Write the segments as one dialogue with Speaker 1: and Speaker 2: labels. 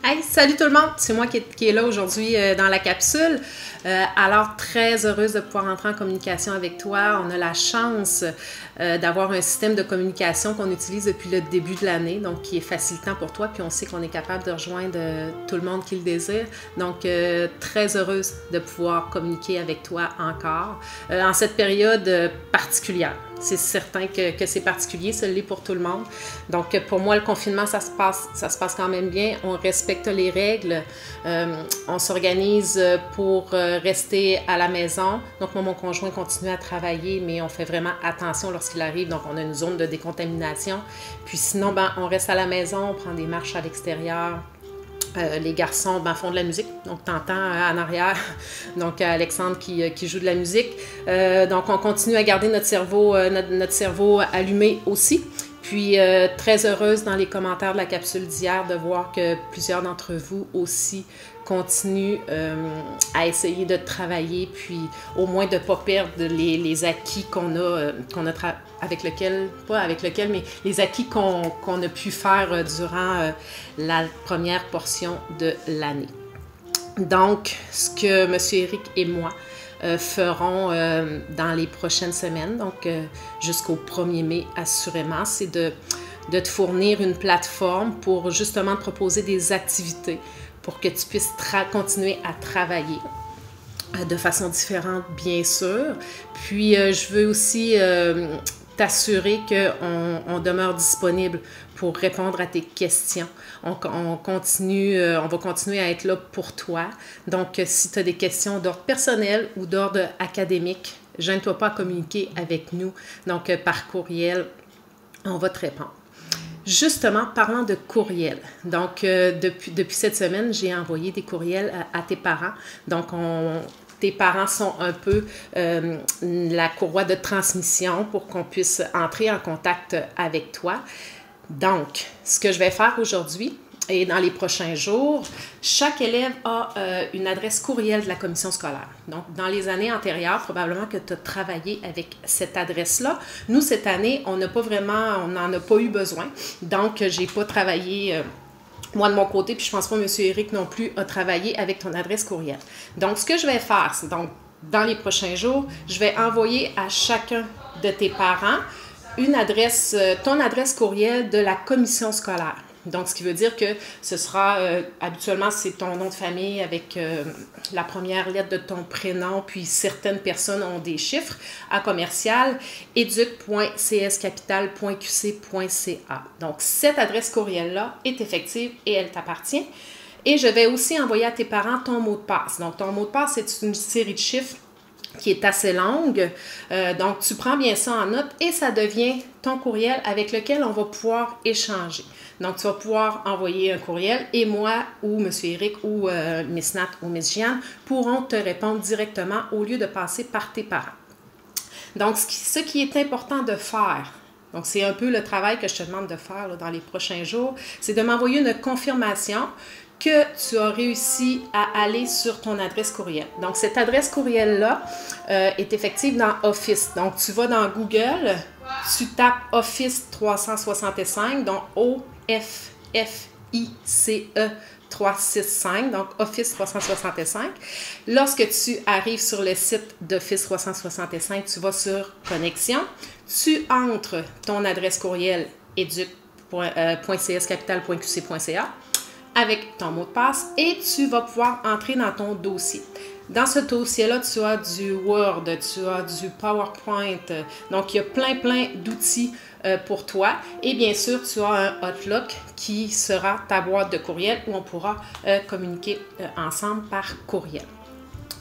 Speaker 1: Hey, salut tout le monde! C'est moi qui est là aujourd'hui dans la capsule. Alors, très heureuse de pouvoir entrer en communication avec toi. On a la chance d'avoir un système de communication qu'on utilise depuis le début de l'année, donc qui est facilitant pour toi. Puis on sait qu'on est capable de rejoindre tout le monde qui le désire. Donc, très heureuse de pouvoir communiquer avec toi encore en cette période particulière. C'est certain que c'est particulier, ça l'est pour tout le monde. Donc, pour moi, le confinement, ça se passe quand même bien. On respecte les règles. On s'organise pour rester à la maison. Donc, moi, mon conjoint continue à travailler, mais on fait vraiment attention lorsqu'il arrive. Donc, on a une zone de décontamination. Puis sinon, on reste à la maison, on prend des marches à l'extérieur. Les garçons font de la musique, donc t'entends en arrière, donc Alexandre qui joue de la musique. Donc on continue à garder notre cerveau allumé aussi. Puis très heureuse dans les commentaires de la capsule d'hier de voir que plusieurs d'entre vous aussi continuent à essayer de travailler, puis au moins de ne pas perdre les acquis mais les acquis qu'on a pu faire durant la première portion de l'année. Donc, ce que M. Eric et moi feront dans les prochaines semaines, donc jusqu'au 1er mai assurément, c'est de te fournir une plateforme pour justement te proposer des activités pour que tu puisses continuer à travailler de façon différente, bien sûr. Puis, je veux aussi t'assurer qu'on demeure disponible pour répondre à tes questions. On va continuer à être là pour toi. Donc, si tu as des questions d'ordre personnel ou d'ordre académique, gêne-toi pas à communiquer avec nous. Donc, par courriel, on va te répondre. Justement, parlant de courriel, donc depuis cette semaine, j'ai envoyé des courriels à tes parents. Donc, tes parents sont un peu la courroie de transmission pour qu'on puisse entrer en contact avec toi. Donc, ce que je vais faire aujourd'hui et dans les prochains jours, chaque élève a une adresse courriel de la commission scolaire. Donc, dans les années antérieures, probablement que tu as travaillé avec cette adresse-là. Nous, cette année, on n'en a pas eu besoin. Donc, je n'ai pas travaillé moi de mon côté, puis je pense pas que M. Eric non plus a travaillé avec ton adresse courriel. Donc, ce que je vais faire, c'est donc, dans les prochains jours, je vais envoyer à chacun de tes parents ton adresse courriel de la commission scolaire. Donc, ce qui veut dire que ce sera, habituellement, c'est ton nom de famille avec la première lettre de ton prénom, puis certaines personnes ont des chiffres, à commercial educ.cscapital.qc.ca. Donc, cette adresse courriel-là est effective et elle t'appartient. Et je vais aussi envoyer à tes parents ton mot de passe. Donc, ton mot de passe, c'est une série de chiffres qui est assez longue. Donc, tu prends bien ça en note et ça devient ton courriel avec lequel on va pouvoir échanger. Donc, tu vas pouvoir envoyer un courriel et moi ou M. Eric ou Miss Nat ou Miss Jeanne pourront te répondre directement au lieu de passer par tes parents. Donc, ce qui est important de faire, donc c'est un peu le travail que je te demande de faire là, dans les prochains jours, c'est de m'envoyer une confirmation que tu as réussi à aller sur ton adresse courriel. Donc, cette adresse courriel-là est effective dans Office. Donc, tu vas dans Google, tu tapes Office 365, donc O-F-F-I-C-E 365, donc Office 365. Lorsque tu arrives sur le site d'Office 365, tu vas sur Connexion, tu entres ton adresse courriel educ.cscapital.qc.ca avec ton mot de passe et tu vas pouvoir entrer dans ton dossier. Dans ce dossier-là, tu as du Word, tu as du PowerPoint, donc il y a plein d'outils pour toi. Et bien sûr, tu as un Outlook qui sera ta boîte de courriel où on pourra communiquer ensemble par courriel.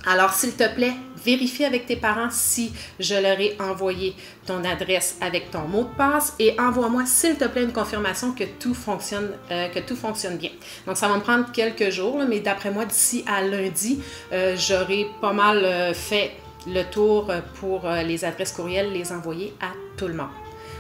Speaker 1: Alors, s'il te plaît, vérifie avec tes parents si je leur ai envoyé ton adresse avec ton mot de passe et envoie-moi, s'il te plaît, une confirmation que tout fonctionne bien. Donc, ça va me prendre quelques jours, mais d'après moi, d'ici à lundi, j'aurai pas mal fait le tour pour les adresses courriels, les envoyer à tout le monde.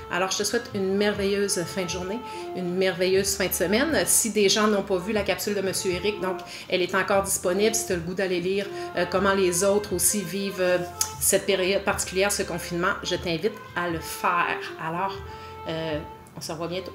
Speaker 1: Alors, je te souhaite une merveilleuse fin de journée, une merveilleuse fin de semaine. Si des gens n'ont pas vu la capsule de M. Eric, donc elle est encore disponible. Si tu as le goût d'aller lire comment les autres aussi vivent cette période particulière, ce confinement, je t'invite à le faire. Alors, on se revoit bientôt.